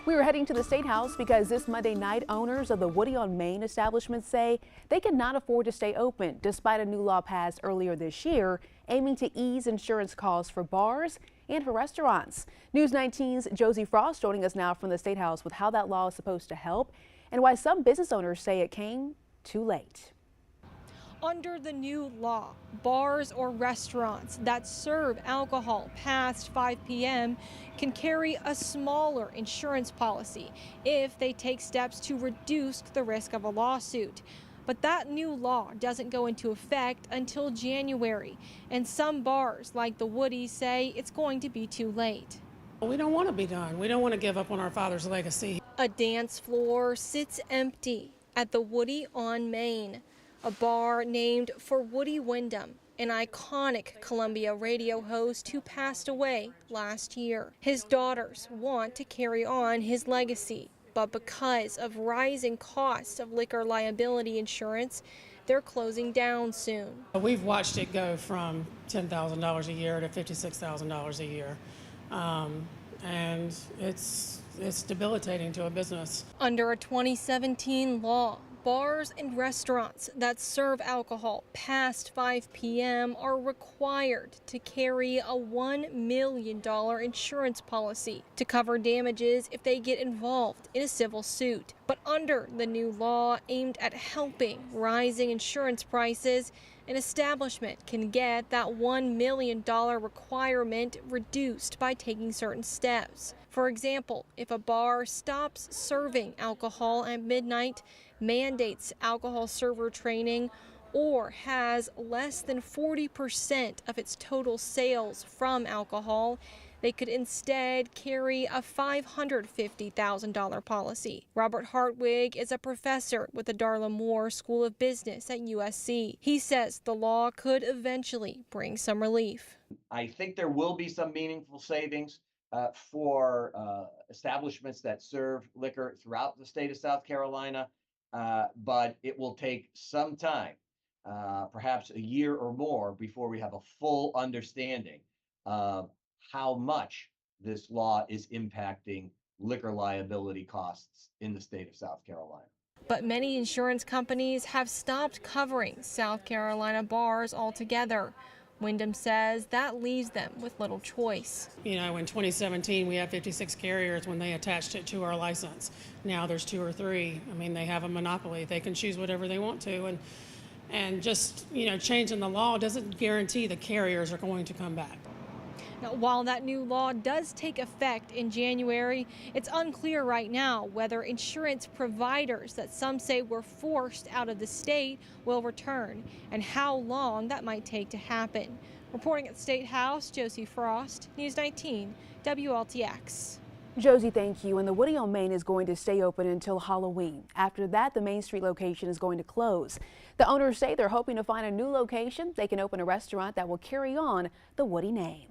We were heading to the State House because this Monday night, owners of the Woody on Main establishment say they cannot afford to stay open despite a new law passed earlier this year aiming to ease insurance costs for bars and for restaurants. News 19's Josie Frost joining us now from the State House with how that law is supposed to help and why some business owners say it came too late. Under the new law, bars or restaurants that serve alcohol past 5 p.m. can carry a smaller insurance policy if they take steps to reduce the risk of a lawsuit. But that new law doesn't go into effect until January, and some bars like the Woody say it's going to be too late. We don't want to be done. We don't want to give up on our father's legacy. A dance floor sits empty at the Woody on Main, a bar named for Woody Wyndham, an iconic Columbia radio host who passed away last year. His daughters want to carry on his legacy, but because of rising costs of liquor liability insurance, they're closing down soon. We've watched it go from $10,000 a year to $56,000 a year, and it's debilitating to a business. Under a 2017 law, bars and restaurants that serve alcohol past 5 p.m. are required to carry a $1 million insurance policy to cover damages if they get involved in a civil suit. But under the new law aimed at helping rising insurance prices, an establishment can get that $1 million requirement reduced by taking certain steps. For example, if a bar stops serving alcohol at midnight, mandates alcohol server training, or has less than 40% of its total sales from alcohol, they could instead carry a $550,000 policy. Robert Hartwig is a professor with the Darla Moore School of Business at USC. He says the law could eventually bring some relief. I think there will be some meaningful savings for establishments that serve liquor throughout the state of South Carolina, but it will take some time, perhaps a year or more, before we have a full understanding of how much this law is impacting liquor liability costs in the state of South Carolina. But many insurance companies have stopped covering South Carolina bars altogether. Wyndham says that leaves them with little choice. You know, in 2017, we had 56 carriers when they attached it to our license. Now there's 2 or 3. I mean, they have a monopoly. They can choose whatever they want to. And just, you know, changing the law doesn't guarantee the carriers are going to come back. Now, while that new law does take effect in January, it's unclear right now whether insurance providers that some say were forced out of the state will return and how long that might take to happen. Reporting at the State House, Josie Frost, News 19, WLTX. Josie, thank you. And the Woody on Main is going to stay open until Halloween. After that, the Main Street location is going to close. The owners say they're hoping to find a new location. They can open a restaurant that will carry on the Woody name.